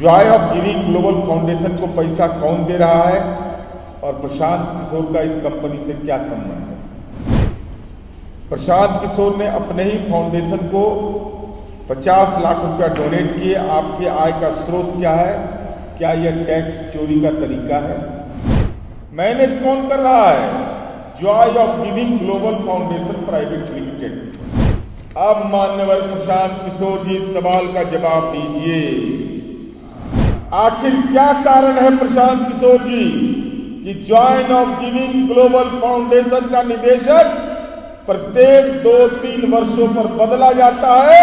Joy of giving global foundation को पैसा कौन दे रहा है और प्रशांत किशोर का इस कंपनी से क्या संबंध है। प्रशांत किशोर ने अपने ही फाउंडेशन को 50 लाख रुपया डोनेट किए। आपके आय का स्रोत क्या है? क्या यह टैक्स चोरी का तरीका है? मैनेज कौन कर रहा है? Joy of giving global foundation private limited. अब मान्यवर प्रशांत किशोर जी इस सवाल का जवाब दीजिए, आखिर क्या कारण है प्रशांत किशोर जी कि Joy of giving global foundation का निदेशक प्रत्येक 2-3 वर्षों पर बदला जाता है?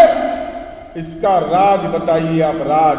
इसका राज बताइए आप, राज।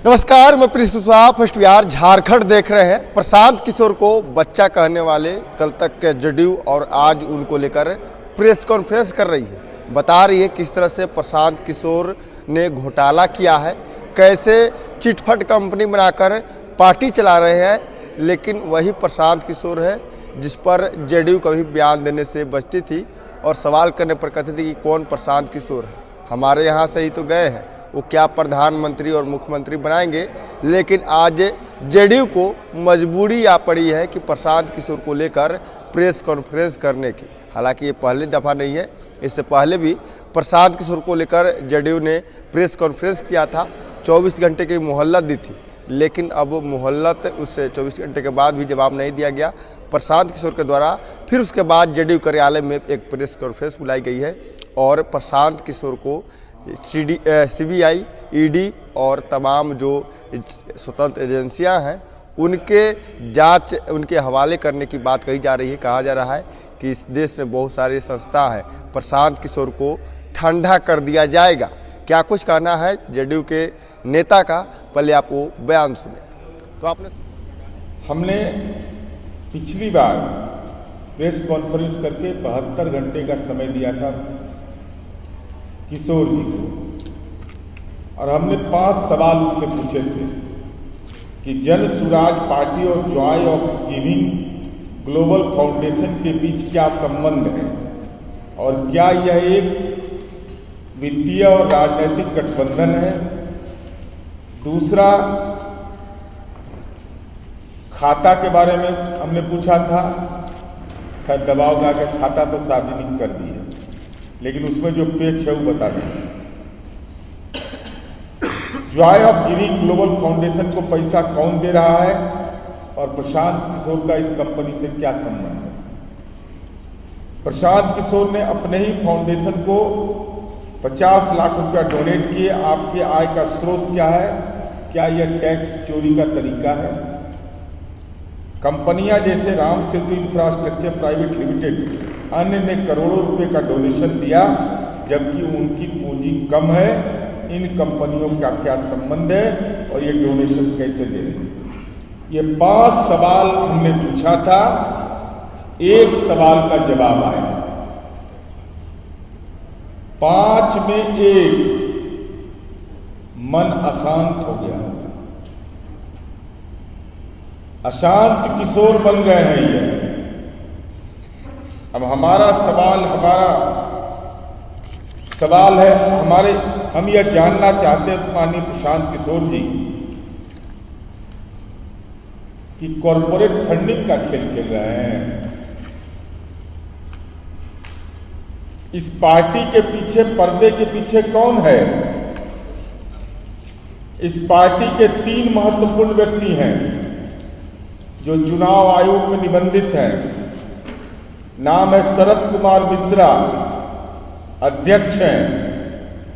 नमस्कार, मैं प्रिंस कुशवाहा, फर्स्ट बिहार झारखंड देख रहे हैं। प्रशांत किशोर को बच्चा कहने वाले कल तक के जदयू और आज उनको लेकर प्रेस कॉन्फ्रेंस कर रही है। बता रही है किस तरह से प्रशांत किशोर ने घोटाला किया है, कैसे चिटफंड कंपनी बनाकर पार्टी चला रहे हैं। लेकिन वही प्रशांत किशोर है जिस पर जदयू कभी बयान देने से बचती थी और सवाल करने पर कहती थी कि कौन प्रशांत किशोर है, हमारे यहाँ से ही तो गए हैं, वो क्या प्रधानमंत्री और मुख्यमंत्री बनाएंगे। लेकिन आज जदयू को मजबूरी आ पड़ी है कि प्रशांत किशोर को लेकर प्रेस कॉन्फ्रेंस करने की। हालांकि ये पहली दफ़ा नहीं है, इससे पहले भी प्रशांत किशोर को लेकर जदयू ने प्रेस कॉन्फ्रेंस किया था, 24 घंटे की मोहलत दी थी। लेकिन अब मोहलत उससे 24 घंटे के बाद भी जवाब नहीं दिया गया प्रशांत किशोर के द्वारा। फिर उसके बाद जदयू कार्यालय में एक प्रेस कॉन्फ्रेंस बुलाई गई है और प्रशांत किशोर को CBI, ED और तमाम जो स्वतंत्र एजेंसियां हैं उनके जांच, उनके हवाले करने की बात कही जा रही है। कहा जा रहा है कि इस देश में बहुत सारी संस्था है, प्रशांत किशोर को ठंडा कर दिया जाएगा। क्या कुछ कहना है जदयू के नेता का, पहले आप वो बयान सुने। तो हमने पिछली बार प्रेस कॉन्फ्रेंस करके 72 घंटे का समय दिया था किशोर जी को और हमने 5 सवाल उनसे पूछे थे कि जन सुराज पार्टी और Joy of giving global foundation के बीच क्या संबंध है और क्या यह एक वित्तीय और राजनीतिक गठबंधन है। दूसरा, खाता के बारे में हमने पूछा था, खैर दबाव में आके खाता तो सार्वजनिक कर दिया, लेकिन उसमें जो पेच है वो बता दें। Joy of giving global foundation को पैसा कौन दे रहा है और प्रशांत किशोर का इस कंपनी से क्या संबंध है। प्रशांत किशोर ने अपने ही फाउंडेशन को 50 लाख रुपया डोनेट किए। आपके आय का स्रोत क्या है? क्या यह टैक्स चोरी का तरीका है? कंपनियां जैसे Ram Setu infrastructure private limited अन्य ने करोड़ों रुपए का डोनेशन दिया जबकि उनकी पूंजी कम है। इन कंपनियों का क्या संबंध है और ये डोनेशन कैसे दे रहे हैं? ये 5 सवाल हमने पूछा था, एक सवाल का जवाब आया, 5 में 1। मन अशांत हो गया, अशांत किशोर बन गए हैं ये। अब हमारा सवाल है, हम यह जानना चाहते हैं माननीय प्रशांत किशोर जी कि कॉरपोरेट फंडिंग का खेल खेल रहे हैं। इस पार्टी के पीछे, पर्दे के पीछे कौन है? इस पार्टी के 3 महत्वपूर्ण व्यक्ति हैं जो चुनाव आयोग में निबंधित हैं। नाम है शरद कुमार मिश्रा, अध्यक्ष हैं।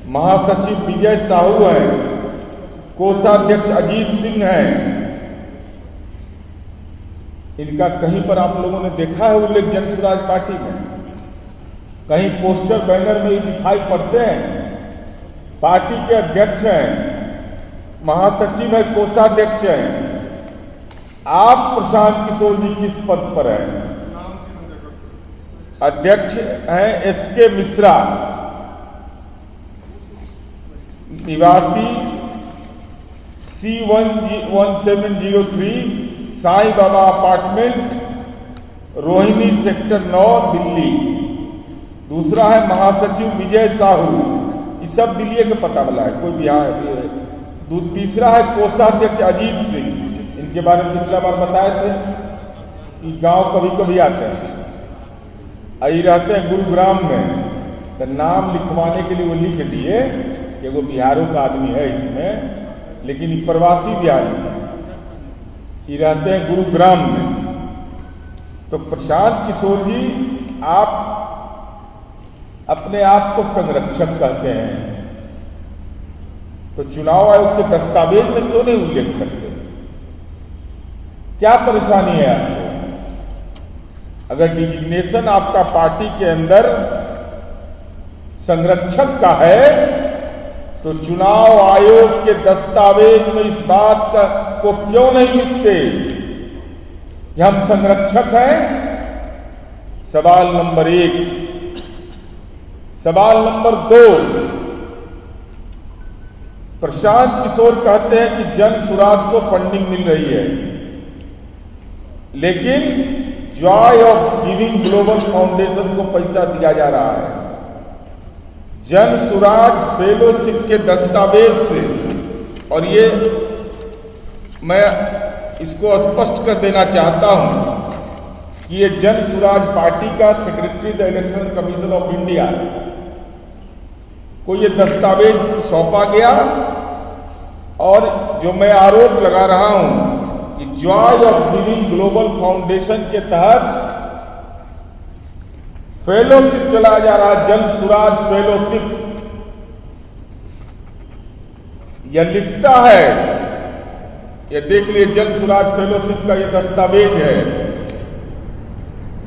महासचिव विजय साहू हैं। कोषाध्यक्ष अजीत सिंह हैं। इनका कहीं पर आप लोगों ने देखा है उल्लेख जन सुराज पार्टी में? कहीं पोस्टर बैनर में ही दिखाई पड़ते हैं? पार्टी के अध्यक्ष हैं, महासचिव है, कोषाध्यक्ष हैं। आप प्रशांत किशोर जी किस पद पर हैं? अध्यक्ष हैं SK मिश्रा, निवासी C1703 Sai Baba apartment, Rohini sector 9, Delhi. दूसरा है महासचिव विजय साहू, ये सब दिल्ली के पता वाला है, कोई बिहार तीसरा है कोषाध्यक्ष अजीत सिंह। इनके बारे में पिछला बार बताए थे कि गांव कभी कभी आते हैं, आई रहते हैं गुरुग्राम में, तो नाम लिखवाने के लिए वो लिख दिए कि वो बिहारों का आदमी है इसमें, लेकिन ये प्रवासी बिहारी है, ये रहते हैं गुरुग्राम में। तो प्रशांत किशोर जी, आप अपने आप को संरक्षक कहते हैं, तो चुनाव आयोग के दस्तावेज में क्यों नहीं उल्लेख करते? क्या परेशानी है आपको? अगर डिजिग्नेशन आपका पार्टी के अंदर संरक्षक का है, तो चुनाव आयोग के दस्तावेज में इस बात को क्यों नहीं लिखते कि हम संरक्षक हैं? सवाल नंबर 1। सवाल नंबर 2, प्रशांत किशोर कहते हैं कि जन सुराज को फंडिंग मिल रही है, लेकिन Joy of giving global foundation को पैसा दिया जा रहा है। जन सुराज फेलोशिप के दस्तावेज से, और ये मैं इसको स्पष्ट कर देना चाहता हूं कि ये जन सुराज पार्टी का secretary the election commission of India को ये दस्तावेज सौंपा गया, और जो मैं आरोप लगा रहा हूं कि Joy of giving global foundation के तहत फेलोशिप चलाया जा रहा है, जन सुराज फेलोशिप। यह लिखता है, ये देख लिए, जन सुराज फेलोशिप का ये दस्तावेज है।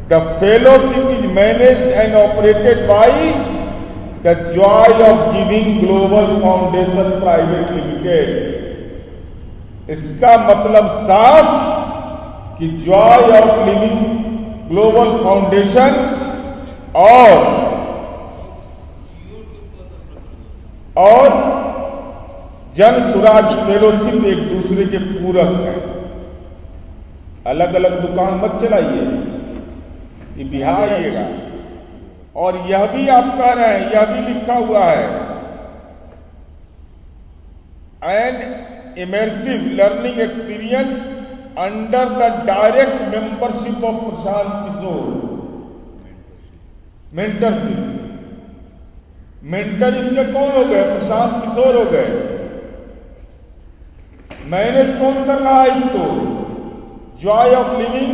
The fellowship is managed and operated by the Joy of giving global foundation private limited. इसका मतलब साफ कि Joy of living global foundation और जन सुराज फेलोशिप एक दूसरे के पूरक हैं। अलग अलग दुकान मत चलाइए, ये बिहार आइएगा। और यह भी आप कह रहे हैं, यह भी लिखा हुआ है, an immersive learning experience under the direct membership of Prashant Kishor. Mentorship, mentor इसके कौन हो गए? प्रशांत किशोर हो गए। मैनेज कौन कर रहा है इसको? जॉय ऑफ लिविंग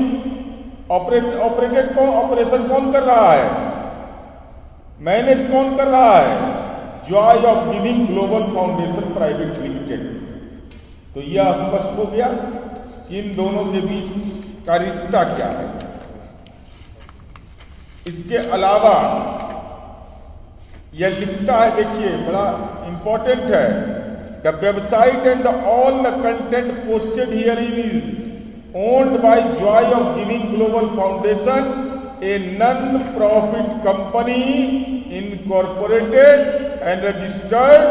ऑपरेशन कौन कर रहा है? मैनेज कौन कर रहा है? Joy of giving global foundation private limited. तो यह स्पष्ट हो गया कि इन दोनों के बीच का रिश्ता क्या है। इसके अलावा यह लिखता है, देखिए बड़ा इंपॉर्टेंट है, the website and all the content posted here is owned by Joy of giving global foundation, a non profit company incorporated and registered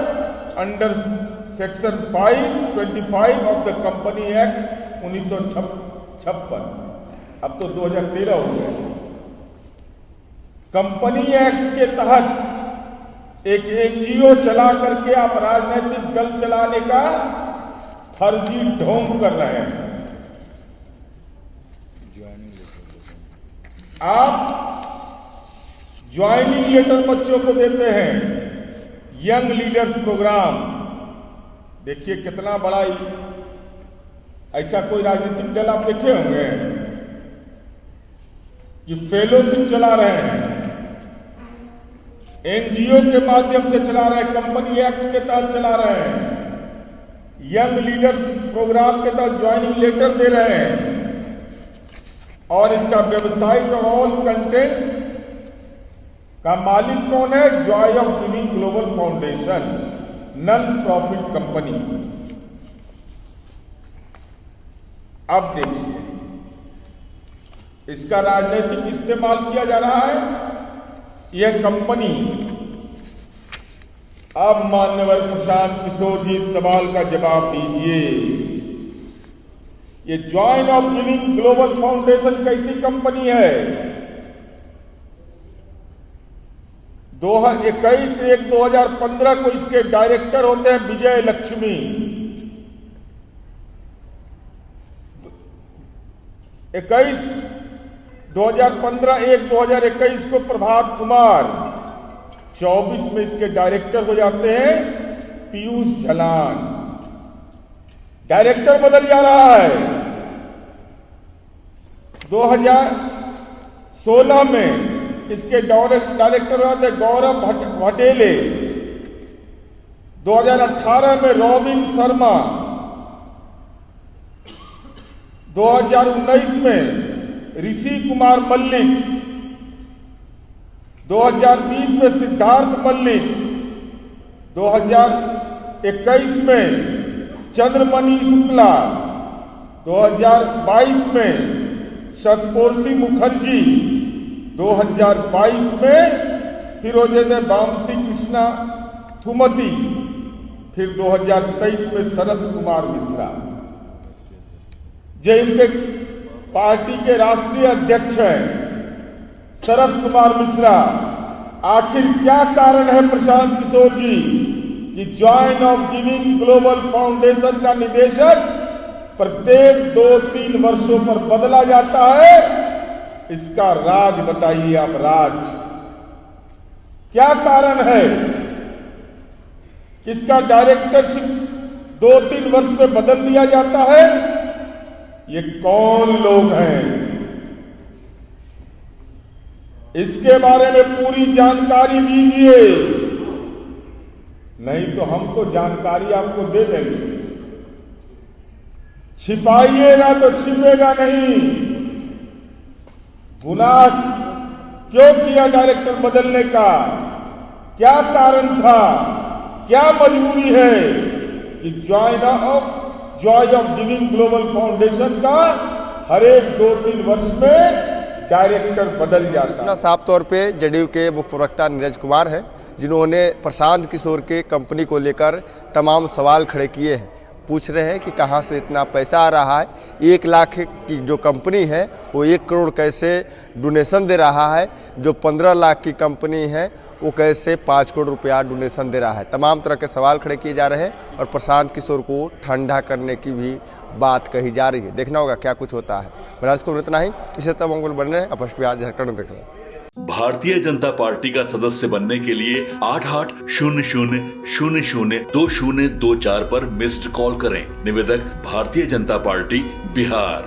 under section 525 of the company act 1956। अब तो 2013 हो गया। कंपनी एक्ट के तहत एक NGO चला करके आप राजनीतिक दल चलाने का फर्जी ढोंग कर रहे हैं। आप ज्वाइनिंग लेटर बच्चों को देते हैं, यंग लीडर्स प्रोग्राम। देखिए कितना बड़ा, ऐसा कोई राजनीतिक दल आप देखे होंगे कि फेलोशिप चला रहे हैं, एनजीओ के माध्यम से चला रहे हैं, कंपनी एक्ट के तहत चला रहे हैं, यंग लीडर्स प्रोग्राम के तहत ज्वाइनिंग लेटर दे रहे हैं, और इसका वेबसाइट और ऑल कंटेंट का मालिक कौन है? Joy of giving global foundation, non profit company. अब देखिए, इसका राजनीतिक इस्तेमाल किया जा रहा है, यह कंपनी। अब माननीय प्रशांत किशोर जी इस सवाल का जवाब दीजिए, ये Joy of giving global foundation कैसी कंपनी है? 21/1/2015 को इसके डायरेक्टर होते हैं विजय लक्ष्मी। 21 2015 1 2021 को प्रभात कुमार, 24 में इसके डायरेक्टर हो जाते हैं पीयूष झलान। डायरेक्टर बदल जा रहा है। 2016 में इसके डायरेक्टर होते गौरव भटेले, 2018 में रॉबिन शर्मा, 2019 में ऋषि कुमार मल्लिक, 2020 में सिद्धार्थ मल्लिक, 2021 में चंद्रमणि शुक्ला, 2022 में शतपोर्शी मुखर्जी, 2022 में फिर हो जाते वामसी कृष्णा थुमती, फिर 2023 में शरद कुमार मिश्रा। जो इनके पार्टी के राष्ट्रीय अध्यक्ष हैं शरद कुमार मिश्रा। आखिर क्या कारण है प्रशांत किशोर जी कि join of giving global foundation का निदेशक प्रत्येक 2-3 वर्षों पर बदला जाता है? इसका राज बताइए आप, राज क्या कारण है? किसका डायरेक्टरशिप 2-3 वर्ष में बदल दिया जाता है? ये कौन लोग हैं? इसके बारे में पूरी जानकारी दीजिए, नहीं तो हम तो जानकारी आपको दे देंगे। छिपाइएगा तो छिपेगा नहीं। गुनाह क्यों किया डायरेक्टर बदलने का? क्या कारण था? क्या मजबूरी है कि Joy of giving global foundation का हर एक 2-3 वर्ष में डायरेक्टर बदल जाता है? साफ तौर पे जदयू के मुख्य प्रवक्ता नीरज कुमार है, जिन्होंने प्रशांत किशोर के कंपनी को लेकर तमाम सवाल खड़े किए हैं। पूछ रहे हैं कि कहां से इतना पैसा आ रहा है। 1 लाख की जो कंपनी है वो 1 करोड़ कैसे डोनेशन दे रहा है, जो 15 लाख की कंपनी है वो कैसे 5 करोड़ रुपया डोनेशन दे रहा है। तमाम तरह के सवाल खड़े किए जा रहे हैं और प्रशांत किशोर को ठंडा करने की भी बात कही जा रही है। देखना होगा क्या कुछ होता है। बहरहाल को इतना ही, इसे तमाम बन रहे हैं अपस्ट बिहार झारखंड देख रहे हैं। भारतीय जनता पार्टी का सदस्य बनने के लिए 8800002024 पर मिस्ड कॉल करें। निवेदक भारतीय जनता पार्टी बिहार।